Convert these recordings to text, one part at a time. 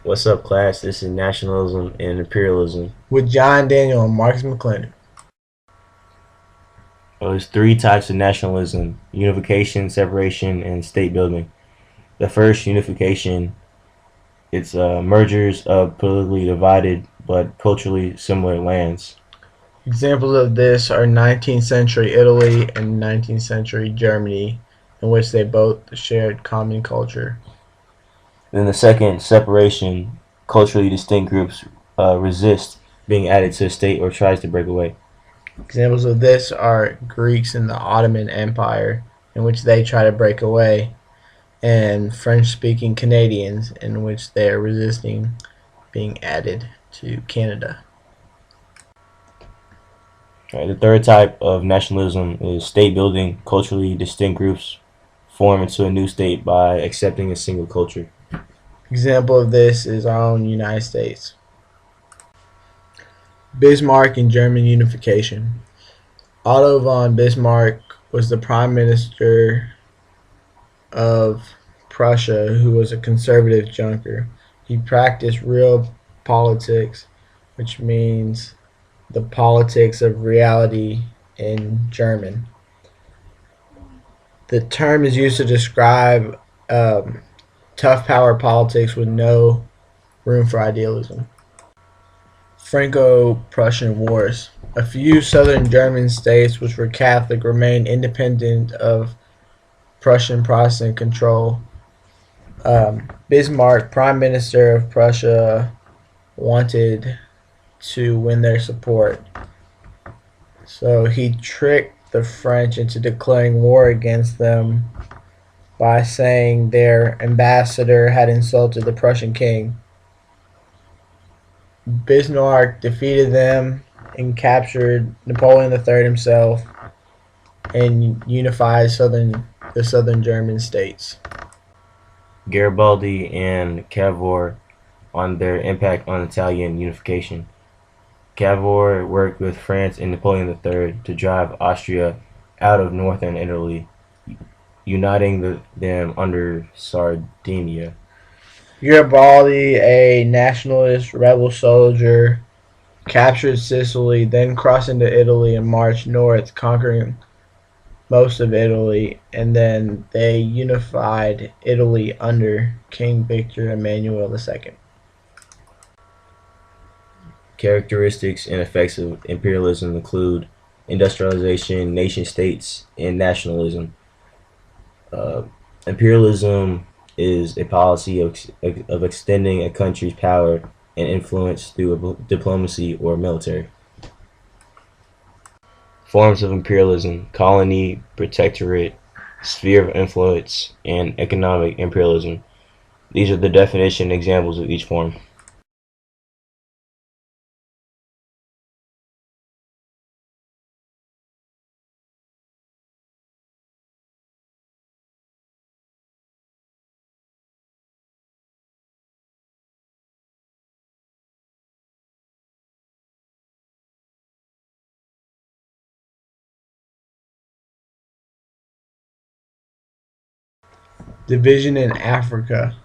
What's up, class? This is Nationalism and Imperialism. With John Daniel and Marcus McClendon. There's three types of nationalism: unification, separation, and state building. The first, unification, it's mergers of politically divided but culturally similar lands. Examples of this are 19th century Italy and 19th century Germany, in which they both shared common culture. Then the second, separation, culturally distinct groups resist being added to a state or tries to break away. Examples of this are Greeks in the Ottoman Empire, in which they try to break away, and French-speaking Canadians, in which they are resisting being added to Canada. The third type of nationalism is state building. Culturally distinct groups form into a new state by accepting a single culture. Example of this is our own United States. Bismarck and German unification. Otto von Bismarck was the prime minister of Prussia, who was a conservative junker. He practiced real politics, which means the politics of reality in German. The term is used to describe tough power politics with no room for idealism. Franco-Prussian Wars. A few southern German states which were Catholic remained independent of Prussian Protestant control. Bismarck, Prime Minister of Prussia, wanted to win their support. So he tricked the French into declaring war against them by saying their ambassador had insulted the Prussian king. Bismarck defeated them and captured Napoleon III himself and unified the southern German states. Garibaldi and Cavour on their impact on Italian unification. Cavour worked with France and Napoleon III to drive Austria out of northern Italy, uniting them under Sardinia. Garibaldi, a nationalist rebel soldier, captured Sicily, then crossed into Italy and marched north, conquering most of Italy, and then they unified Italy under King Victor Emmanuel II. Characteristics and effects of imperialism include industrialization, nation states, and nationalism. Uh, Imperialism is a policy of extending a country's power and influence through diplomacy or military. Forms of imperialism: colony, protectorate, sphere of influence, and economic imperialism. These are the definition and examples of each form. Division in Africa.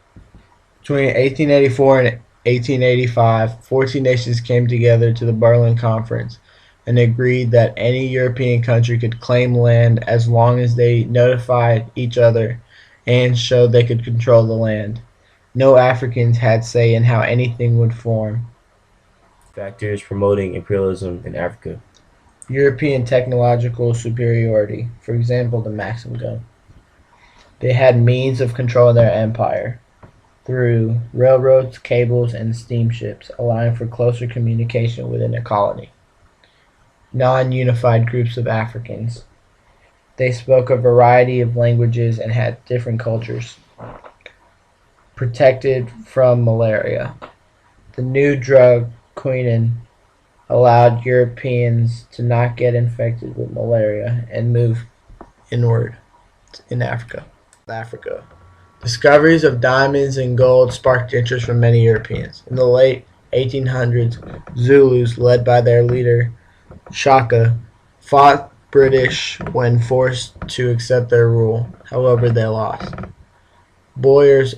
Between 1884 and 1885, 14 nations came together to the Berlin Conference and agreed that any European country could claim land as long as they notified each other and showed they could control the land. No Africans had say in how anything would form. Factors promoting imperialism in Africa. European technological superiority, for example, the Maxim gun. They had means of controlling their empire through railroads, cables, and steamships, allowing for closer communication within a colony. Non-unified groups of Africans. They spoke a variety of languages and had different cultures. Protected from malaria. The new drug, quinine, allowed Europeans to not get infected with malaria and move inward in Africa. Discoveries of diamonds and gold sparked interest from many Europeans. In the late 1800s, Zulus, led by their leader Shaka, fought British when forced to accept their rule. However, they lost. Boers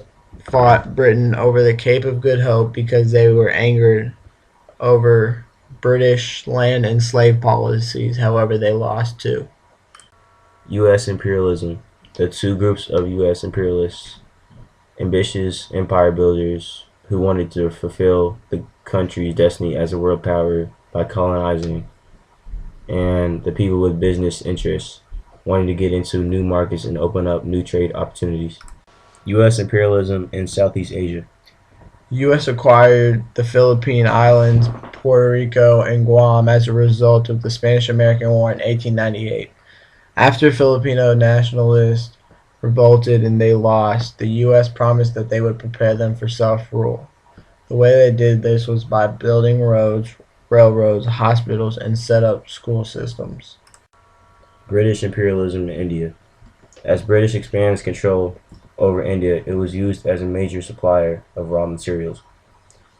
fought Britain over the Cape of Good Hope because they were angered over British land and slave policies. However, they lost too. U.S. imperialism. The two groups of U.S. imperialists, ambitious empire builders who wanted to fulfill the country's destiny as a world power by colonizing, and the people with business interests wanting to get into new markets and open up new trade opportunities. U.S. imperialism in Southeast Asia. U.S. acquired the Philippine Islands, Puerto Rico, and Guam as a result of the Spanish-American War in 1898. After Filipino nationalists revolted and they lost, the U.S. promised that they would prepare them for self-rule. The way they did this was by building roads, railroads, hospitals, and set up school systems. British imperialism in India. As British expanded control over India, it was used as a major supplier of raw materials.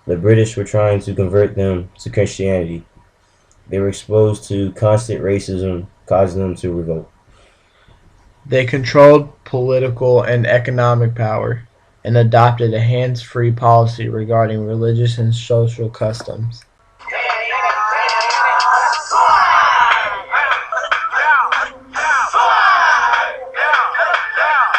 The British were trying to convert them to Christianity. They were exposed to constant racism, causing them to revolt. They controlled political and economic power and adopted a hands-free policy regarding religious and social customs.